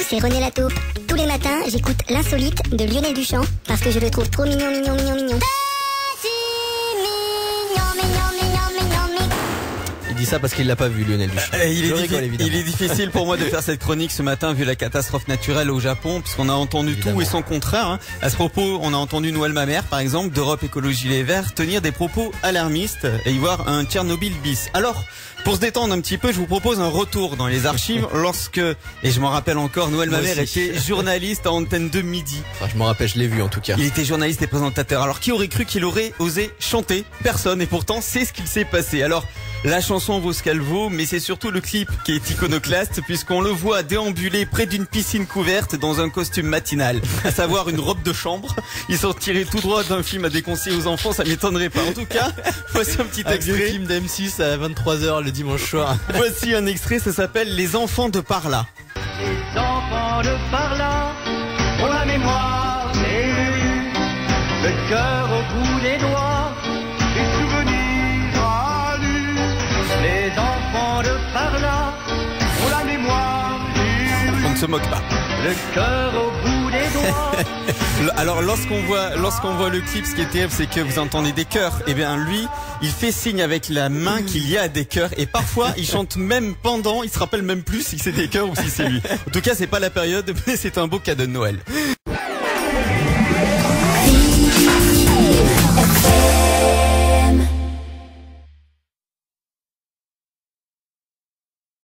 c'est René Lataupe. Tous les matins, j'écoute l'insolite de Lionel Duchamp parce que je le trouve trop mignon. Il dit ça parce qu'il l'a pas vu, Lionel Duchamp. Il est difficile pour moi de faire cette chronique ce matin vu la catastrophe naturelle au Japon, puisqu'on a entendu tout et son contraire. Hein. À ce propos, on a entendu Noël Mamère, par exemple, d'Europe Écologie Les Verts, tenir des propos alarmistes et y voir un Tchernobyl bis. Alors, pour se détendre un petit peu, je vous propose un retour dans les archives lorsque, et je m'en rappelle encore, Noël Mamère était journaliste à Antenne 2 midi. Enfin, je m'en rappelle, je l'ai vu en tout cas. Il était journaliste et présentateur. Alors, qui aurait cru qu'il aurait osé chanter? Personne. Et pourtant, c'est ce qu'il s'est passé. Alors, la chanson vaut ce qu'elle vaut, mais c'est surtout le clip qui est iconoclaste, puisqu'on le voit déambuler près d'une piscine couverte dans un costume matinal, à savoir une robe de chambre. Ils sont tirés tout droit d'un film à déconseiller aux enfants, ça m'étonnerait pas. En tout cas, voici un petit extrait. Un film d'M6 à 23h le dimanche soir. Voici un extrait, ça s'appelle Les enfants de par là. Les enfants de par là ont la mémoire élue, le cœur au bout des doigts, les souvenirs à nu. Les enfants de par là ont la mémoire élue. On ne se moque pas. Le cœur au bout des doigts. Alors lorsqu'on voit le clip, ce qui est terrible, c'est que vous entendez des chœurs. Et bien lui, il fait signe avec la main qu'il y a des chœurs. Et parfois, il chante même pendant. Il se rappelle même plus si c'est des chœurs ou si c'est lui. En tout cas, c'est pas la période, mais c'est un beau cadeau de Noël.